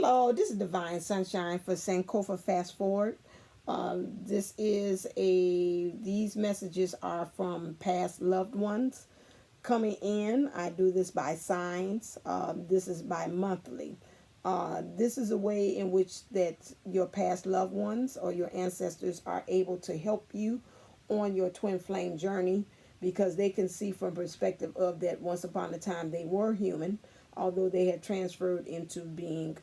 Hello, this is Divine Sunshine for Sankofa Fast-Foward. These messages are from past loved ones coming in. I do this by signs. This is by monthly. This is a way in which that your past loved ones or your ancestors are able to help you on your twin flame journey, because they can see from perspective of that once upon a time they were human, although they had transferred into being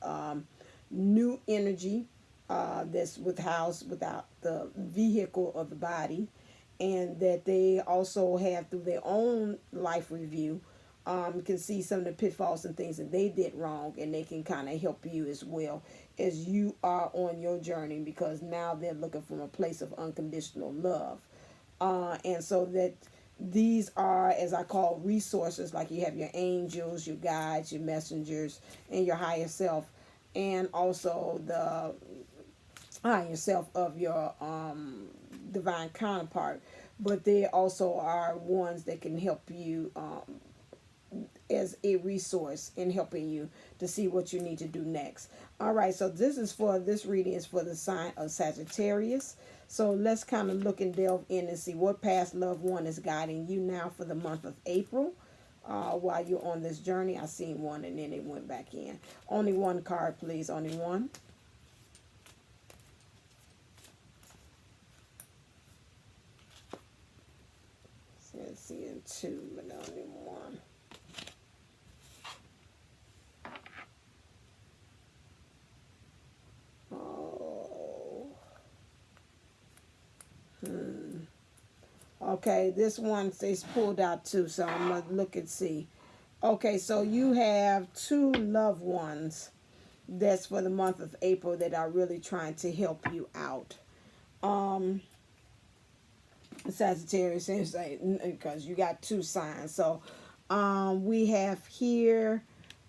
new energy that's without the vehicle of the body, and that they also have through their own life review can see some of the pitfalls and things that they did wrong, and they can kind of help you as well as you are on your journey, because now they're looking from a place of unconditional love. And so that these are, as I call, resources. Like you have your angels, your guides, your messengers, and your higher self, and also the higher self of your divine counterpart. But they also are ones that can help you as a resource in helping you to see what you need to do next. All right, so this reading is for the sign of Sagittarius. So let's kind of look and delve in and see what past loved one is guiding you now for the month of April. While you're on this journey, I seen one and then it went back in. Only one card, please. Only one. Seeing two, but only one. Okay, this one is pulled out too, so I'm going to look and see. Okay, so you have two loved ones that's for the month of April that are really trying to help you out. Sagittarius, because you got two signs. So we have here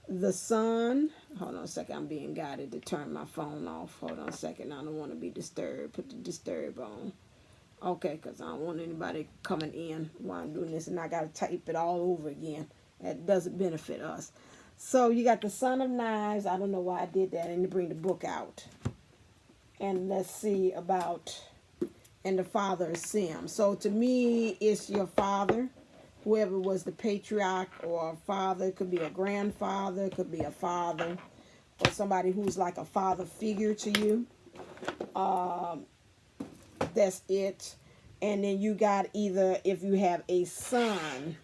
the sun. Hold on a second, I'm being guided to turn my phone off. Hold on a second, I don't want to be disturbed. Put the disturb on. Okay, because I don't want anybody coming in while I'm doing this, and I got to type it all over again. That doesn't benefit us. So you got the Son of Knives. I don't know why I did that. I need to bring the book out. And let's see about, and the Father is Sim. So to me, it's your father, whoever was the patriarch or father. It could be a grandfather, it could be a father, or somebody who's like a father figure to you. That's it. And then you got either, if you have a son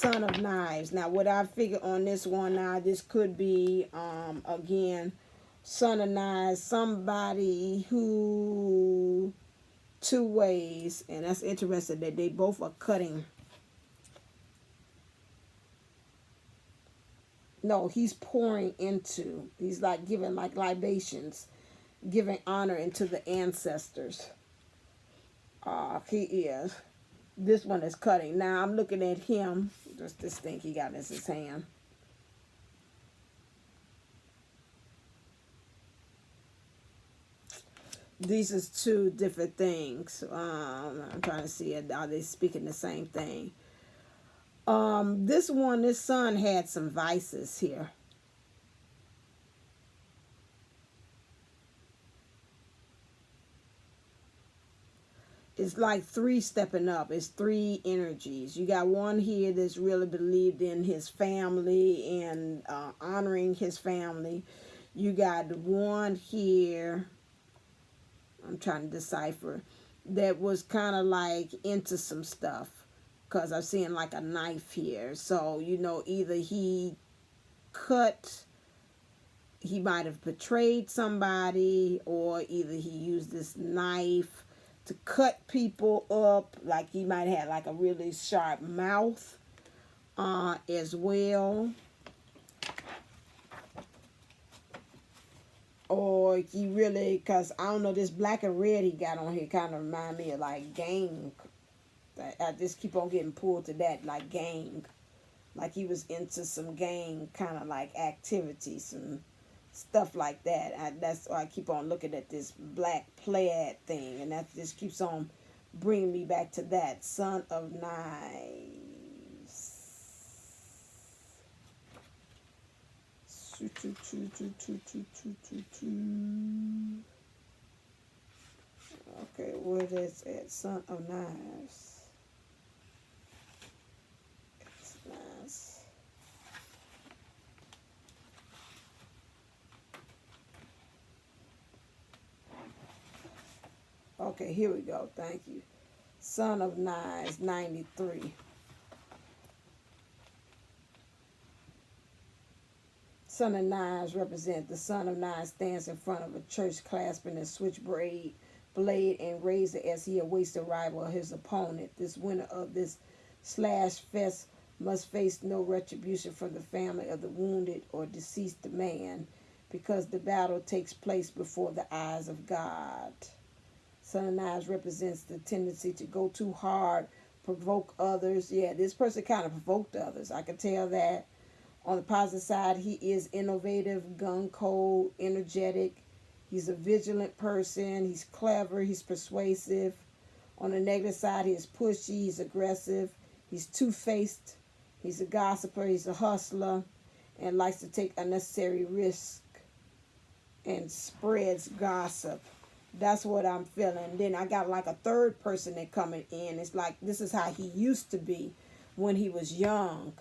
of knives. Now what I figure on this one now, this could be again, son of knives, somebody who two ways, and that's interesting that they both are cutting. No, he's pouring into, he's like giving like libations, giving honor into the ancestors. He is. This one is cutting. Now I'm looking at him. Just this thing he got in his hand. These is two different things. I'm trying to see, are they speaking the same thing? This son had some vices here. It's like three stepping up. It's three energies. You got one here that's really believed in his family and honoring his family. You got one here, I'm trying to decipher, that was kind of like into some stuff, because I'm seeing like a knife here. So, you know, either he might have betrayed somebody, or either he used this knife to cut people up, like he might have like a really sharp mouth as well. Or he really, because I don't know, this black and red he got on here kind of remind me of like gang. I just keep on getting pulled to that, like gang. Like he was into some gang kind of like activities, some stuff like that. That's why I keep on looking at this black plaid thing, and that just keeps on bringing me back to that. Son of Knives. Okay, where that's at? Son of Knives. It's nice. Okay, here we go. Thank you. Son of Knives, 93. Son of Knives represent the Son of Knives stands in front of a church clasping a switchblade and razor as he awaits the arrival of his opponent. This winner of this slash fest must face no retribution from the family of the wounded or deceased man, because the battle takes place before the eyes of God. Son of Knives represents the tendency to go too hard, provoke others. Yeah, this person kind of provoked others. I can tell that. On the positive side, he is innovative, gung-ho, energetic. He's a vigilant person. He's clever. He's persuasive. On the negative side, he is pushy. He's aggressive. He's two-faced. He's a gossiper. He's a hustler and likes to take unnecessary risks and spreads gossip. That's what I'm feeling. Then I got like a third person that coming in. It's like this is how he used to be when he was young.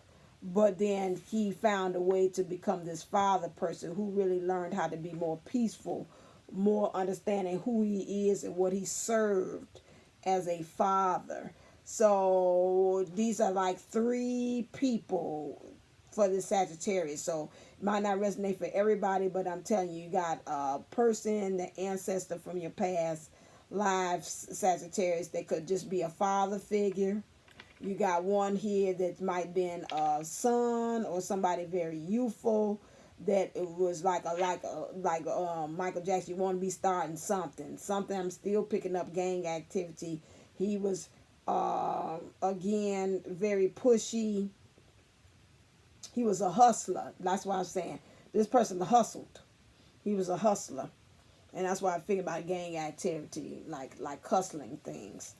But then he found a way to become this father person who really learned how to be more peaceful, more understanding who he is and what he served as a father. So these are like three people for the Sagittarius. So it might not resonate for everybody, but I'm telling you, you got a person, the ancestor from your past lives, Sagittarius, that could just be a father figure. You got one here that might have been a son or somebody very youthful that it was like Michael Jackson. You want to be starting something. I'm still picking up gang activity. He was again very pushy. He was a hustler. That's why I'm saying this person hustled. He was a hustler, and that's why I figure about gang activity, like hustling things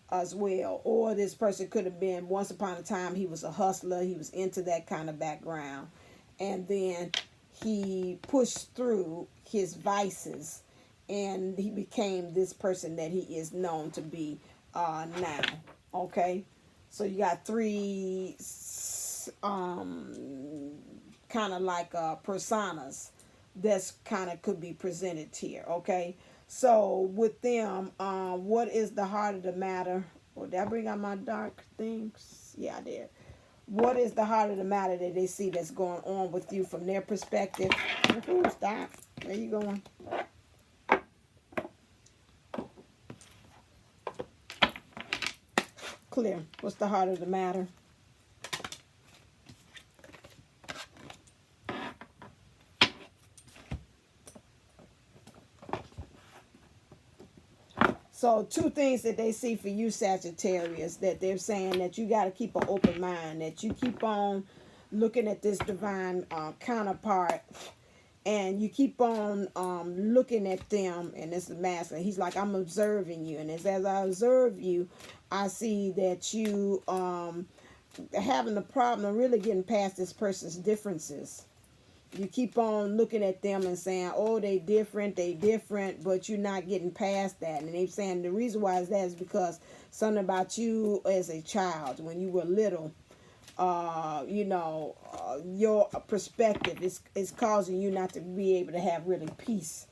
as well. Or this person could have been, once upon a time, he was a hustler. He was into that kind of background. And then he pushed through his vices and he became this person that he is known to be now. Okay? So you got three kind of like personas that's kind of could be presented here. Okay? So with them, what is the heart of the matter? Oh, did I bring out my dark things? Yeah, I did. What is the heart of the matter that they see that's going on with you from their perspective? Ooh, stop. Where you going? Clear. What's the heart of the matter? So two things that they see for you, Sagittarius, that they're saying that you got to keep an open mind, that you keep on looking at this divine counterpart, and you keep on looking at them, and it's the master. He's like, I'm observing you, and as I observe you, I see that you having a problem of really getting past this person's differences. You keep on looking at them and saying, oh, they different, but you're not getting past that. And they're saying the reason why is that is because something about you as a child, when you were little, your perspective is causing you not to be able to have really peace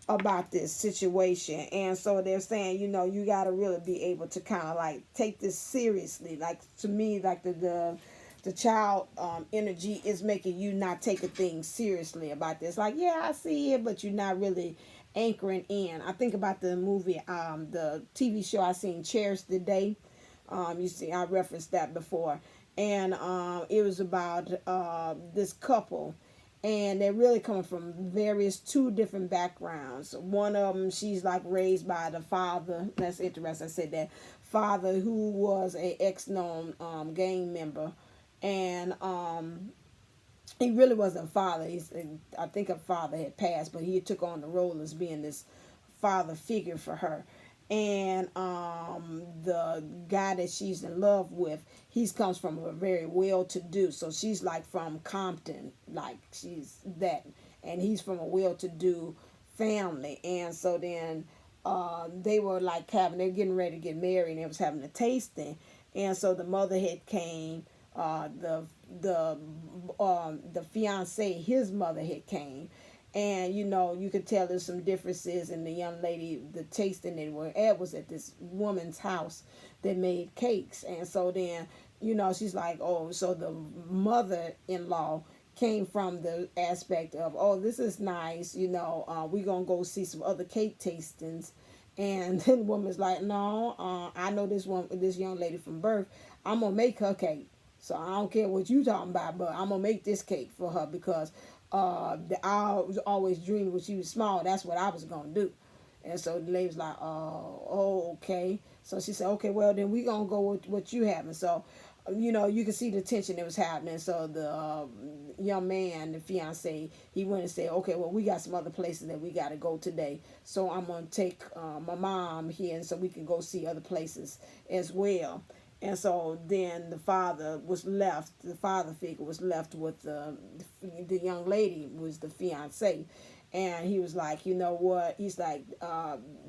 about this situation. And so they're saying, you got to really be able to kind of like take this seriously. Like, to me, like the child energy is making you not take a thing seriously about this. Like, yeah, I see it, but you're not really anchoring in. I think about the movie, the TV show I seen, Cherish the Day. You see, I referenced that before. And it was about this couple. And they're really coming from two different backgrounds. One of them, she's like raised by the father. That's interesting. I said that. Father who was a ex-known gang member. And he really wasn't a father. I think her father had passed, but he took on the role as being this father figure for her. And the guy that she's in love with, he comes from a very well-to-do, so she's like from Compton, like she's that, and he's from a well-to-do family. And so then they were like they're getting ready to get married, and they was having a tasting. And so the mother had came, the fiance, his mother had came. And you could tell there's some differences in the young lady. The tasting they were at was at this woman's house that made cakes. And so then she's like, oh, so the mother-in-law came from the aspect of, oh, this is nice, we're gonna go see some other cake tastings. And then the woman's like, no, I know this young lady from birth. I'm gonna make her cake. So I don't care what you talking about, but I'm gonna make this cake for her, because I was always dreamed when she was small, that's what I was gonna do. And so the lady was like, oh, okay. So she said, okay, well then we gonna go with what you having. So you can see the tension that was happening. So the young man, the fiance, he went and said, okay, well, we got some other places that we got to go today. So I'm going to take my mom here, and so we can go see other places as well. And so then the father figure was left with the young lady, was the fiance. And he was like, you know what? He's like,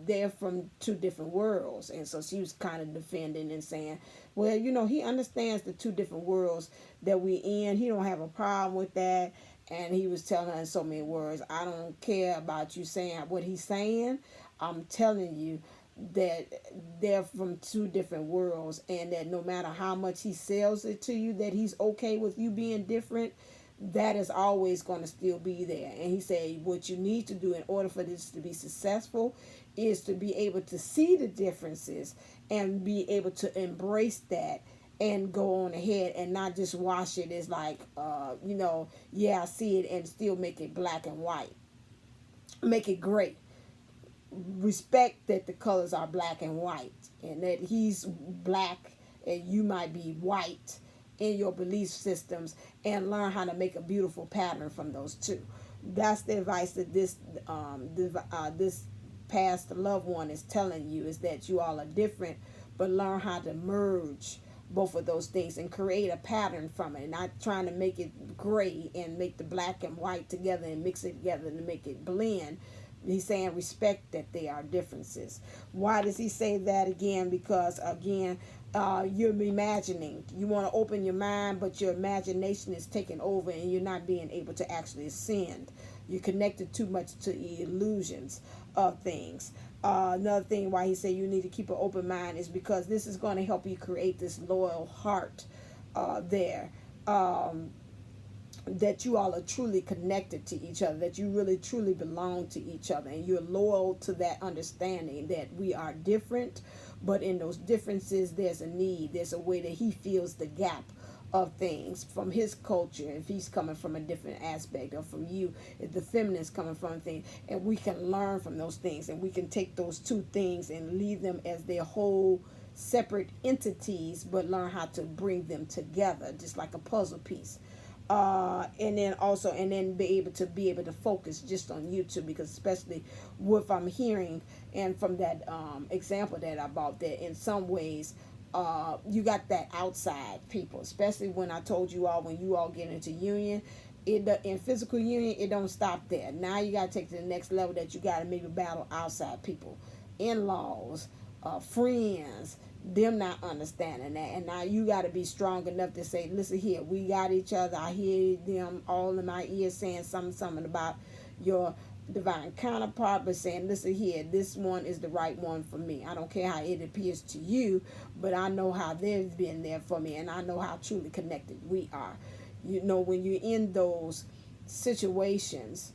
they're from two different worlds. And so she was kind of defending and saying, well, he understands the two different worlds that we in. He don't have a problem with that. And he was telling her in so many words, I don't care about you saying what he's saying. I'm telling you that they're from two different worlds, and that no matter how much he sells it to you, that he's okay with you being different, that is always going to still be there. And he said, what you need to do in order for this to be successful is to be able to see the differences and be able to embrace that and go on ahead, and not just wash it as like, yeah, I see it, and still make it black and white. Make it gray. Respect that the colors are black and white, and that he's black and you might be white in your belief systems, and learn how to make a beautiful pattern from those two. That's the advice that this past loved one is telling you, is that you all are different, but learn how to merge both of those things and create a pattern from it, not trying to make it gray and make the black and white together and mix it together to make it blend. He's saying respect that there are differences. Why does he say that again? Because again, you're imagining. You want to open your mind, but your imagination is taking over, and you're not being able to actually ascend. You're connected too much to illusions of things. Another thing why he said you need to keep an open mind is because this is going to help you create this loyal heart there. That you all are truly connected to each other, that you really truly belong to each other, and you're loyal to that understanding that we are different, but in those differences there's a need, there's a way that he feels the gap of things from his culture, if he's coming from a different aspect, or from you, if the feminine's coming from things, and we can learn from those things, and we can take those two things and leave them as their whole separate entities, but learn how to bring them together, just like a puzzle piece. And then be able to focus just on YouTube, because especially what I'm hearing, and from that example that I bought, that in some ways you got that outside people, especially when I told you all, when you all get into union, in physical union, it don't stop there. Now you got to take to the next level, that you got to maybe battle outside people, in-laws, friends, them not understanding that. And now you got to be strong enough to say, listen here, we got each other. I hear them all in my ears saying something about your divine counterpart, but saying, listen here, this one is the right one for me. I don't care how it appears to you, but I know how they've been there for me, and I know how truly connected we are. When you're in those situations,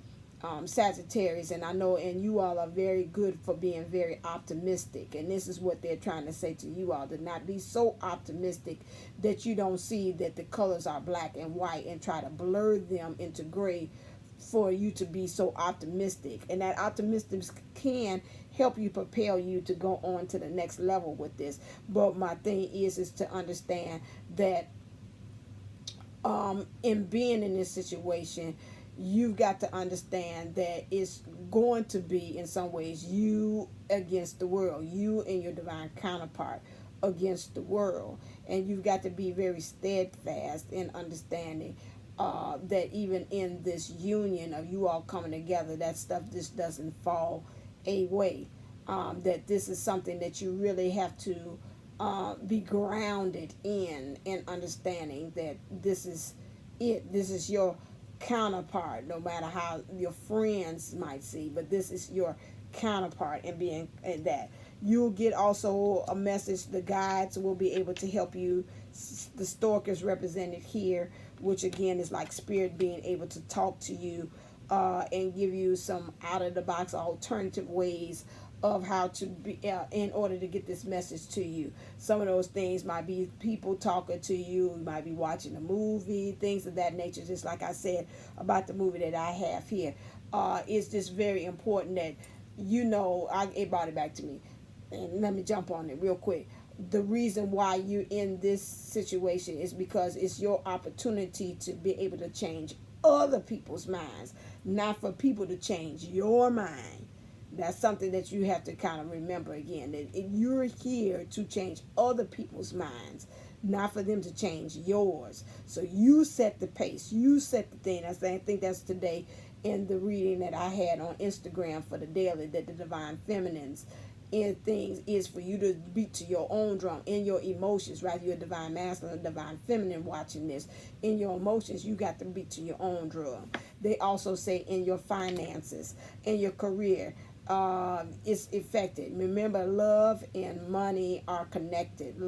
Sagittarius, and I know, and you all are very good for being very optimistic, and this is what they're trying to say to you all, to not be so optimistic that you don't see that the colors are black and white and try to blur them into gray for you to be so optimistic. And that optimism can help you, propel you to go on to the next level with this. But my thing is to understand that in being in this situation, you've got to understand that it's going to be, in some ways, you against the world, you and your divine counterpart against the world. And you've got to be very steadfast in understanding that even in this union of you all coming together, that stuff just doesn't fall away. That this is something that you really have to be grounded in understanding that this is it. This is your counterpart, no matter how your friends might see, but this is your counterpart, and being in that. You'll get also a message. The guides will be able to help you. The stork is represented here, which again is like spirit being able to talk to you and give you some out of the box alternative ways of how to be in order to get this message to you. Some of those things might be people talking to you. You might be watching a movie, things of that nature. Just like I said about the movie that I have here, it's just very important that it brought it back to me. And let me jump on it real quick. The reason why you're in this situation is because it's your opportunity to be able to change other people's minds, not for people to change your mind. That's something that you have to kind of remember again, that you're here to change other people's minds, not for them to change yours. So you set the pace, you set the thing. I think that's today in the reading that I had on Instagram for the daily, that the divine feminines in things is for you to beat to your own drum in your emotions, right? You're a divine masculine, divine feminine watching this. In your emotions, you got to beat to your own drum. They also say in your finances, in your career, is affected. Remember, love and money are connected.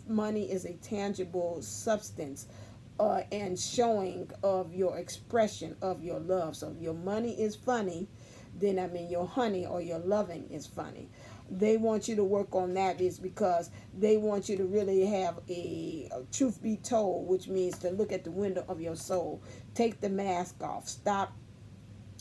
Money is a tangible substance and showing of your expression of your love. So if your money is funny, then your honey or your loving is funny. They want you to work on that is because they want you to really have a truth be told, which means to look at the window of your soul. Take the mask off. Stop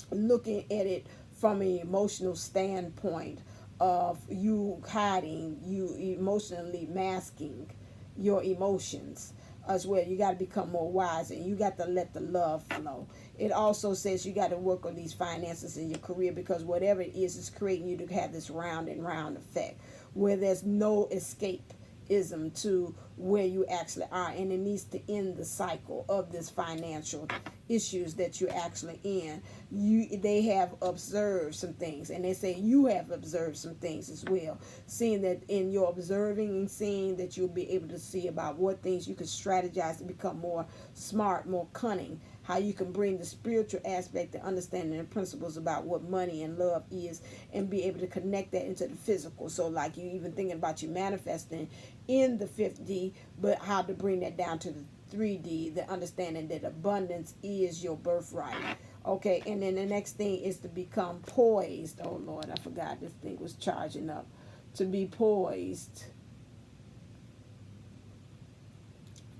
looking at it from an emotional standpoint of you hiding, you emotionally masking your emotions as well. You got to become more wise, and you got to let the love flow. It also says you got to work on these finances in your career, because whatever it is creating you to have this round and round effect where there's no escapism to where you actually are, and it needs to end the cycle of this financial issues that you're actually in. They have observed some things, and they say you have observed some things as well, seeing that in your observing and seeing that you'll be able to see about what things you can strategize to become more smart, more cunning, how you can bring the spiritual aspect, the understanding and principles about what money and love is, and be able to connect that into the physical. So like you even thinking about you manifesting in the 5th D, but how to bring that down to the 3D, the understanding that abundance is your birthright. Okay, and then the next thing is to become poised. Oh Lord, I forgot this thing was charging up. To be poised.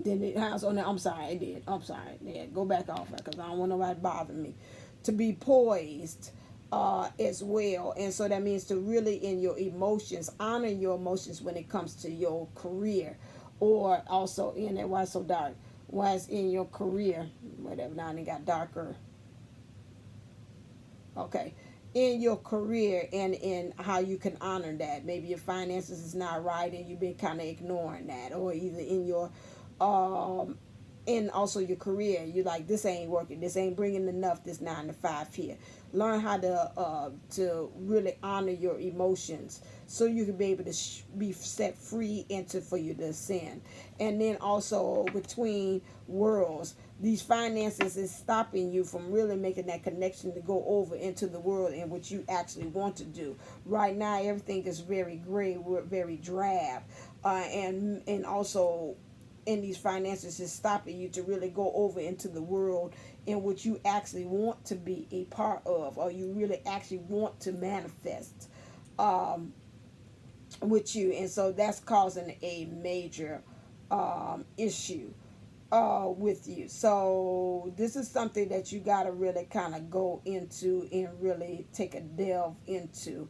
Then it has on there. I'm sorry, it did. I'm sorry. Yeah, go back off because I don't want nobody bothering me. To be poised as well. And so that means to really in your emotions, honor your emotions when it comes to your career, or also in it. Why it's so dark? Why it's in your career? Whatever. Now it got darker. Okay. In your career and in how you can honor that. Maybe your finances is not right and you've been kind of ignoring that, or either in your and also your career, you're like, this ain't working, this ain't bringing enough, this 9 to 5 here. Learn how to really honor your emotions so you can be able to be set free for you to ascend. And then also between worlds, these finances is stopping you from really making that connection to go over into the world in which you actually want to do. Right now, everything is very gray, very drab, and also in these finances is stopping you to really go over into the world in which you actually want to be a part of, or you really actually want to manifest with you. And so that's causing a major issue with you. So this is something that you got to really kind of go into and really take a delve into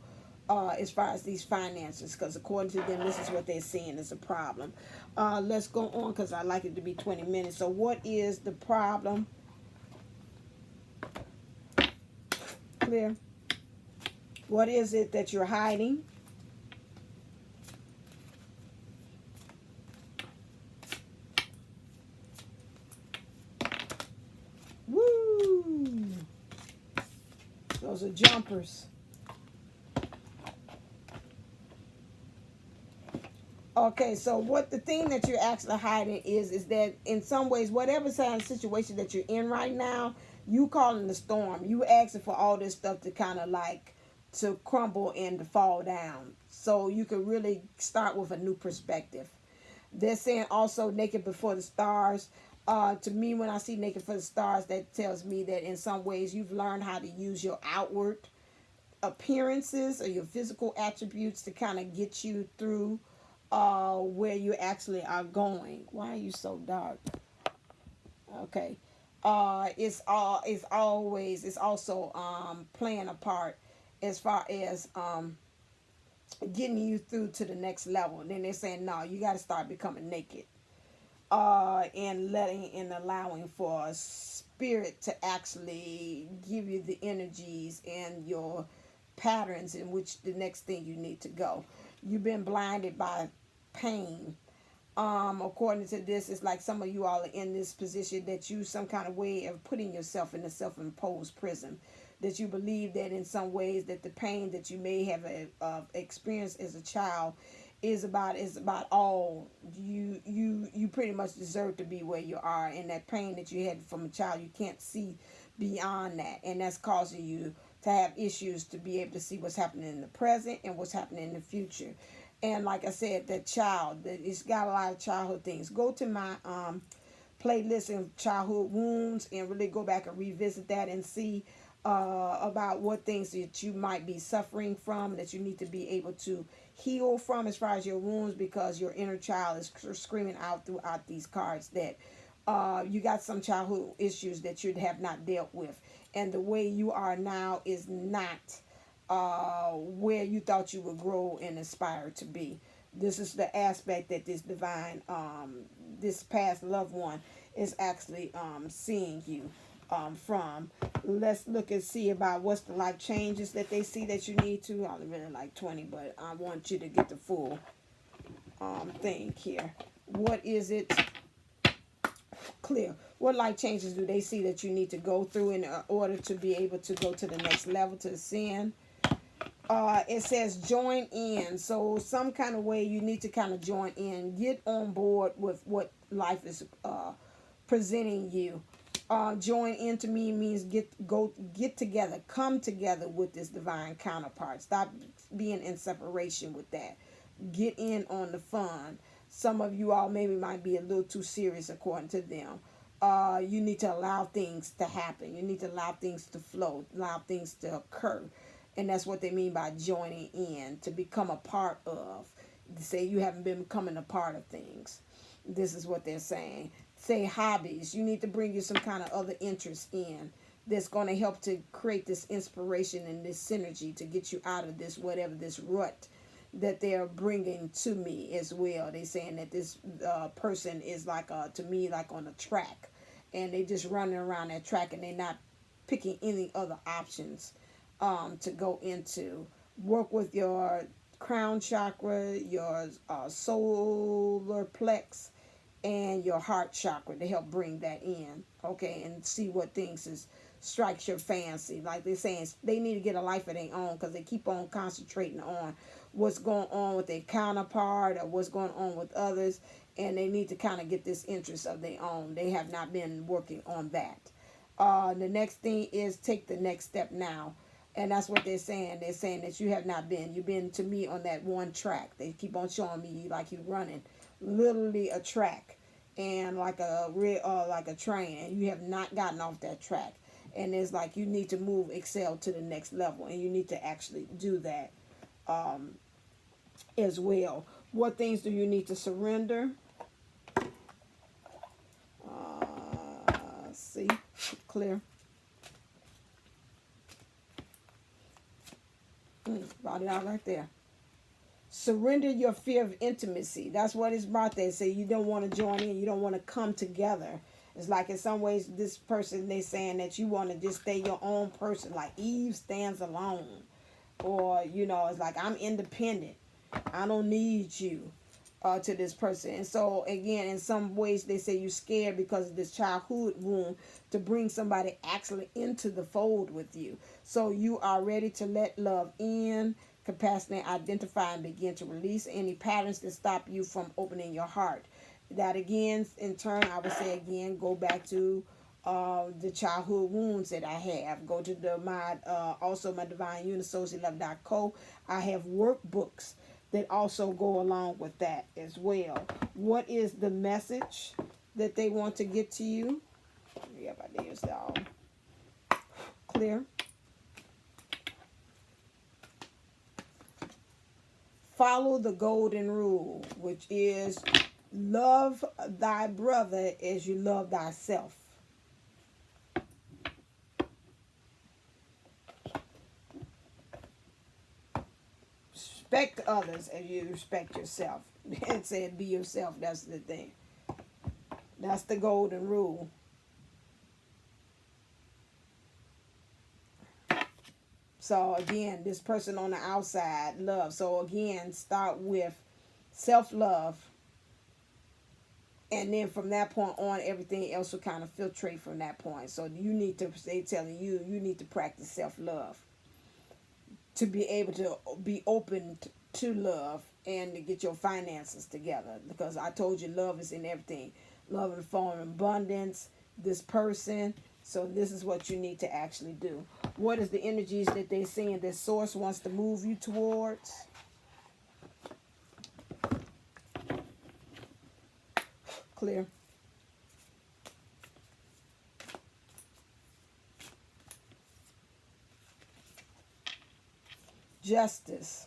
as far as these finances, because according to them, this is what they're seeing as a problem. Let's go on, because I like it to be 20 minutes. So what is the problem? Clear. What is it that you're hiding? Woo! Those are jumpers. Okay, so what the thing that you're actually hiding is that in some ways, whatever kind of situation that you're in right now, you calling the storm. You asking for all this stuff to kind of like to crumble and to fall down. So you can really start with a new perspective. They're saying also naked before the stars. To me, when I see naked for the stars, that tells me that in some ways you've learned how to use your outward appearances or your physical attributes to kind of get you through where you actually are going. Why are you so dark? Okay. It's also playing a part as far as getting you through to the next level. And then they're saying, no, you got to start becoming naked. And letting and allowing for spirit to actually give you the energies and your patterns in which the next thing you need to go. You've been blinded by pain. According to this, it's like some of you all are in this position that you some kind of way of putting yourself in a self-imposed prison. That you believe that in some ways that the pain that you may have experienced as a child is about all you pretty much deserve to be where you are, and that pain that you had from a child, you can't see beyond that, and that's causing you to have issues to be able to see what's happening in the present and what's happening in the future. And like I said, that child, that it's got a lot of childhood things. Go to my playlist of childhood wounds and really go back and revisit that and see about what things that you might be suffering from, that you need to be able to heal from as far as your wounds, because your inner child is screaming out throughout these cards that you got some childhood issues that you have not dealt with, and the way you are now is not where you thought you would grow and aspire to be. This is the aspect that this divine, this past loved one is actually seeing you from. Let's look and see about what's the life changes that they see that you need to. I really like 20, but I want you to get the full thing here. What is it? Clear. What life changes do they see that you need to go through in order to be able to go to the next level, to ascend? It says join in. So some kind of way you need to kind of join in. Get on board with what life is presenting you. Join in to me means get together, come together with this divine counterpart. Stop being in separation with that. Get in on the fun. Some of you all maybe might be a little too serious according to them. You need to allow things to happen. You need to allow things to flow, allow things to occur. And that's what they mean by joining in, to become a part of. Say you haven't been becoming a part of things. This is what they're saying. Say hobbies. You need to bring you some kind of other interest in that's going to help to create this inspiration and this synergy to get you out of this, whatever this rut that they're bringing to me as well. They're saying that this person is like, to me, like on a track, and they just running around that track and they're not picking any other options to go into. Work with your crown chakra, your solar plex, and your heart chakra to help bring that in, okay, and see what things strikes your fancy. Like they're saying, they need to get a life of their own, because they keep on concentrating on what's going on with their counterpart or what's going on with others, and they need to kind of get this interest of their own. They have not been working on that. The next thing is take the next step now. And that's what they're saying. They're saying that you have not been. You've been, to me, on that one track. They keep on showing me like you're running literally a track, and like a train, and you have not gotten off that track. And it's like you need to move, excel to the next level, and you need to actually do that as well. What things do you need to surrender? See, clear. Brought it out right there. Surrender your fear of intimacy. That's what it's brought there. Say you don't want to join in. You don't want to come together. It's like in some ways this person, they saying that you want to just stay your own person, like Eve stands alone. Or, you know, it's like I'm independent. I don't need you to this person. And so, again, in some ways they say you're scared because of this childhood wound to bring somebody actually into the fold with you. So you are ready to let love in, capacity, identify, and begin to release any patterns that stop you from opening your heart. That again, in turn, I would say again, go back to the childhood wounds that I have. Go to also my Divine Unisocial Love.co. I have workbooks that also go along with that as well. What is the message that they want to get to you? Yep, I think it's all clear. Follow the golden rule, which is love thy brother as you love thyself. Respect others as you respect yourself. It said be yourself. That's the thing. That's the golden rule. So again, this person on the outside, love. So again, start with self-love. And then from that point on, everything else will kind of filtrate from that point. So you need to, they telling you, you need to practice self-love to be able to be open to love and to get your finances together. Because I told you love is in everything. Love in the form of abundance, this person. So this is what you need to actually do. What is the energies that they're seeing that source wants to move you towards? Clear. Justice.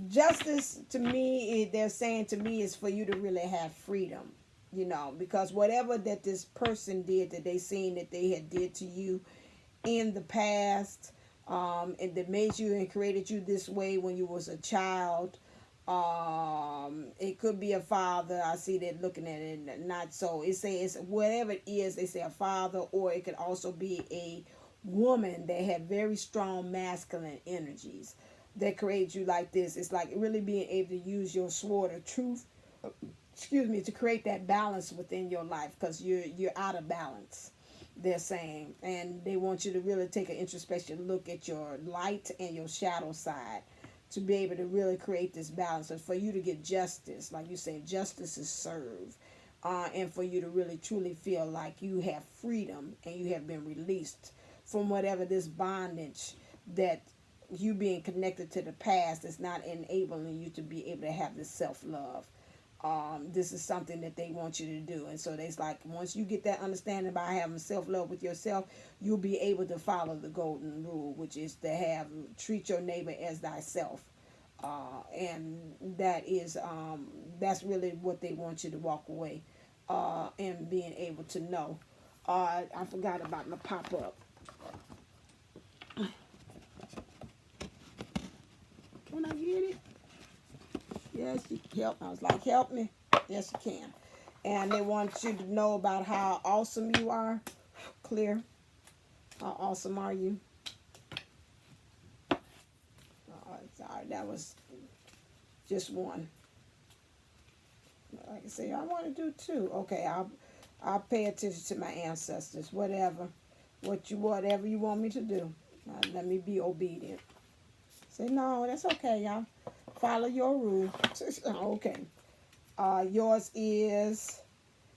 Justice to me, they're saying to me, is for you to really have freedom. You know, because whatever that this person did that they seen that they had did to you in the past, and that made you and created you this way when you was a child. It could be a father. I see that looking at it, not so. It says whatever it is, they say a father, or it could also be a woman that had very strong masculine energies that create you like this. It's like really being able to use your sword of truth, to create that balance within your life, because you're out of balance, they're saying. And they want you to really take an introspection look at your light and your shadow side to be able to really create this balance. And for you to get justice, like you say, justice is served. And for you to really truly feel like you have freedom and you have been released from whatever this bondage that you being connected to the past is not enabling you to be able to have this self-love. This is something that they want you to do. And so it's like, once you get that understanding about having self-love with yourself, you'll be able to follow the golden rule, which is to treat your neighbor as thyself. And that is, that's really what they want you to walk away and being able to know. I forgot about my pop-up. Can I get it? Yes, you can help. I was like, help me. Yes, you can. And they want you to know about how awesome you are. Clear. How awesome are you? Sorry, that was just one. Like I say, I want to do two. Okay, I'll pay attention to my ancestors. Whatever you want me to do. Let me be obedient. Say, no, that's okay, y'all. Follow your rule. Okay. Yours is,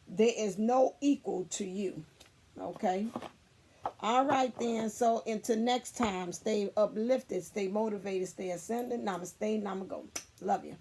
there is no equal to you. Okay. All right, then. So until next time, stay uplifted, stay motivated, stay ascending. Namaste, namago. Love you.